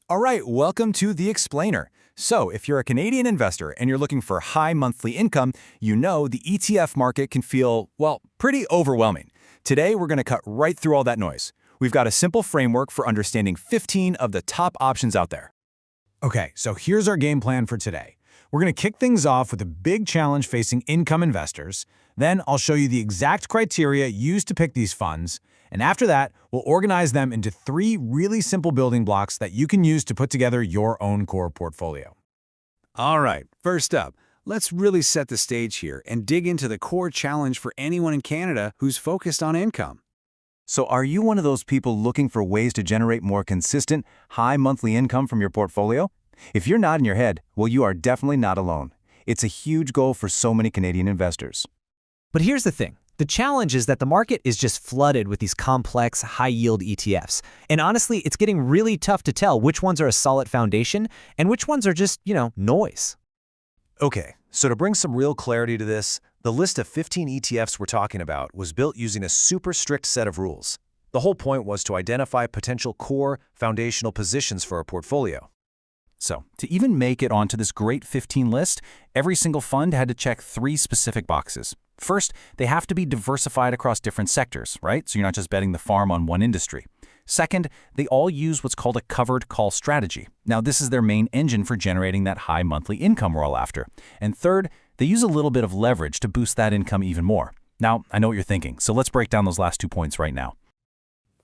All right, welcome to The Explainer. So, if you're a Canadian investor and you're looking for high monthly income, you know the ETF market can feel, well, pretty overwhelming. Today, we're going to cut right through all that noise. We've got a simple framework for understanding 15 of the top options out there. Okay, so here's our game plan for today. We're going to kick things off with a big challenge facing income investors. Then I'll show you the exact criteria used to pick these funds. And after that, we'll organize them into 3 really simple building blocks that you can use to put together your own core portfolio. All right, first up, let's really set the stage here and dig into the core challenge for anyone in Canada who's focused on income. So, are you one of those people looking for ways to generate more consistent, high monthly income from your portfolio? If you're nodding your head, well, you are definitely not alone. It's a huge goal for so many Canadian investors. But here's the thing. The challenge is that the market is just flooded with these complex, high-yield ETFs. And honestly, it's getting really tough to tell which ones are a solid foundation and which ones are just, noise. Okay, so to bring some real clarity to this, the list of 15 ETFs we're talking about was built using a super strict set of rules. The whole point was to identify potential core, foundational positions for a portfolio. So, to even make it onto this great 15 list, every single fund had to check 3 specific boxes. First, they have to be diversified across different sectors, right? So you're not just betting the farm on one industry. Second, they all use what's called a covered call strategy. Now, this is their main engine for generating that high monthly income we're all after. And third, they use a little bit of leverage to boost that income even more. Now, I know what you're thinking, so let's break down those last 2 points right now.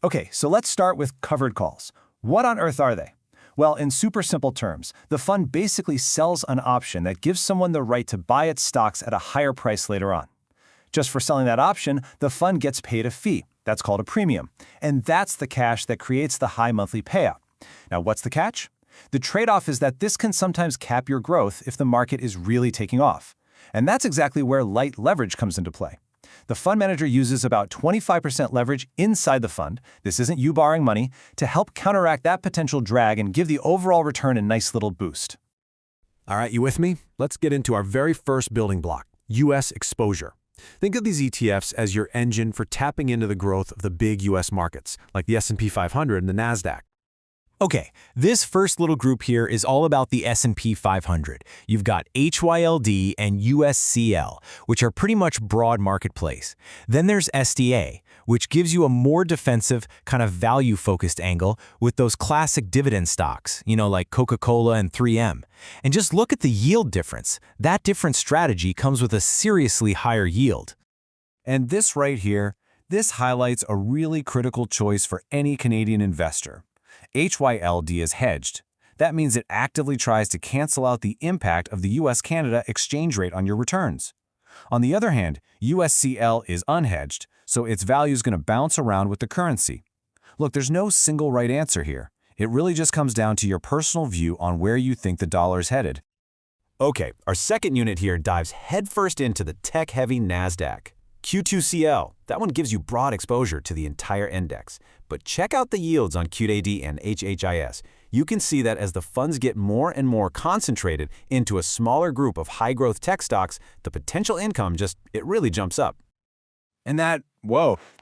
Okay, so let's start with covered calls. What on earth are they? Well, in super simple terms, the fund basically sells an option that gives someone the right to buy its stocks at a higher price later on. Just for selling that option, the fund gets paid a fee. That's called a premium. And that's the cash that creates the high monthly payout. Now, what's the catch? The trade-off is that this can sometimes cap your growth if the market is really taking off. And that's exactly where light leverage comes into play. The fund manager uses about 25% leverage inside the fund, this isn't you borrowing money, to help counteract that potential drag and give the overall return a nice little boost. All right, you with me? Let's get into our very first building block, U.S. exposure. Think of these ETFs as your engine for tapping into the growth of the big U.S. markets, like the S&P 500 and the NASDAQ. Okay, this first little group here is all about the S&P 500. You've got HYLD and USCL, which are pretty much broad marketplace. Then there's SDAY, which gives you a more defensive, kind of value-focused angle with those classic dividend stocks, like Coca-Cola and 3M. And just look at the yield difference. That different strategy comes with a seriously higher yield. And this right here, this highlights a really critical choice for any Canadian investor. HYLD is hedged. That means it actively tries to cancel out the impact of the US-Canada exchange rate on your returns. On the other hand, USCL is unhedged, so its value is going to bounce around with the currency. Look, there's no single right answer here. It really just comes down to your personal view on where you think the dollar is headed. Okay, our second unit here dives headfirst into the tech-heavy NASDAQ. QQCL, that one gives you broad exposure to the entire index. But check out the yields on QDAY and HHIS. You can see that as the funds get more and more concentrated into a smaller group of high-growth tech stocks, the potential income it really jumps up. And that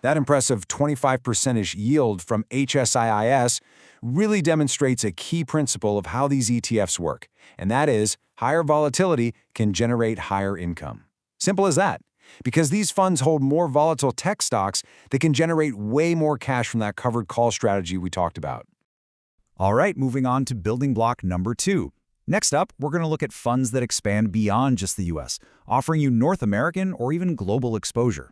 impressive 25%-ish yield from HSIIS really demonstrates a key principle of how these ETFs work, and that is higher volatility can generate higher income. Simple as that. Because these funds hold more volatile tech stocks, they can generate way more cash from that covered call strategy we talked about. All right, moving on to building block number 2. Next up, we're going to look at funds that expand beyond just the US, offering you North American or even global exposure.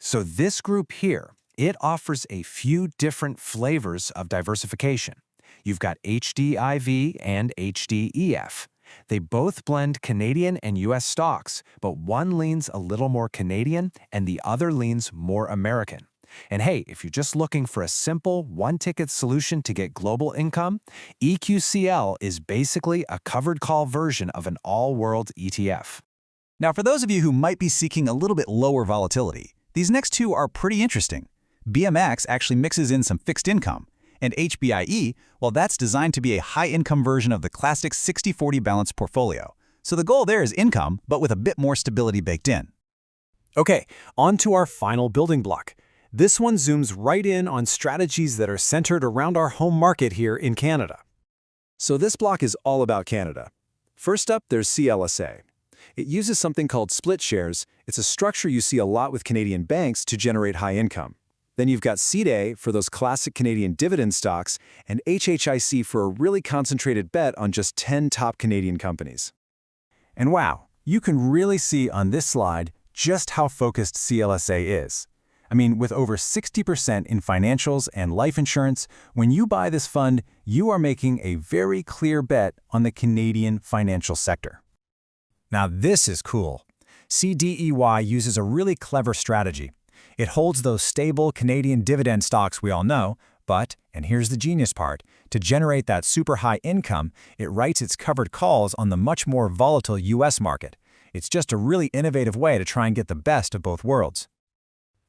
So this group here, it offers a few different flavors of diversification. You've got HDIV and HDEF. They both blend Canadian and U.S. stocks, but one leans a little more Canadian and the other leans more American. And hey, if you're just looking for a simple one-ticket solution to get global income, EQCL is basically a covered call version of an all-world ETF. Now, for those of you who might be seeking a little bit lower volatility, these next 2 are pretty interesting. BMAX actually mixes in some fixed income. And HBIE, well, that's designed to be a high-income version of the classic 60-40 balanced portfolio. So the goal there is income, but with a bit more stability baked in. Okay, on to our final building block. This one zooms right in on strategies that are centered around our home market here in Canada. So this block is all about Canada. First up, there's CLSA. It uses something called split shares. It's a structure you see a lot with Canadian banks to generate high income. Then you've got CDAY for those classic Canadian dividend stocks, and HHIC for a really concentrated bet on just 10 top Canadian companies. And wow, you can really see on this slide just how focused CLSA is. I mean, with over 60% in financials and life insurance, when you buy this fund, you are making a very clear bet on the Canadian financial sector. Now this is cool. CDAY uses a really clever strategy. It holds those stable Canadian dividend stocks we all know, but, and here's the genius part, to generate that super high income, it writes its covered calls on the much more volatile US market. It's just a really innovative way to try and get the best of both worlds.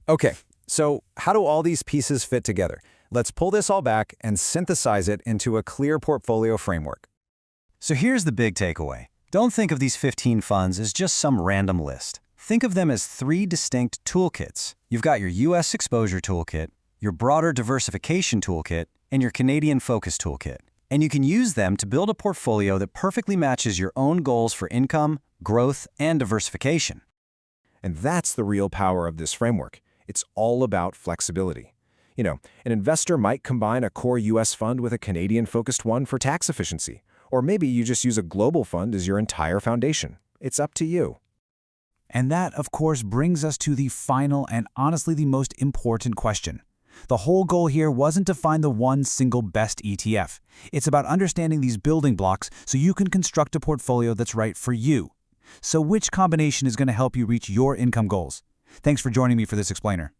Okay, so how do all these pieces fit together? Let's pull this all back and synthesize it into a clear portfolio framework. So here's the big takeaway. Don't think of these 15 funds as just some random list. Think of them as 3 distinct toolkits. You've got your US exposure toolkit, your broader diversification toolkit, and your Canadian focus toolkit. And you can use them to build a portfolio that perfectly matches your own goals for income, growth, and diversification. And that's the real power of this framework. It's all about flexibility. You know, an investor might combine a core US fund with a Canadian-focused one for tax efficiency. Or maybe you just use a global fund as your entire foundation. It's up to you. And that, of course, brings us to the final and honestly the most important question. The whole goal here wasn't to find the one single best ETF. It's about understanding these building blocks so you can construct a portfolio that's right for you. So which combination is going to help you reach your income goals? Thanks for joining me for this explainer.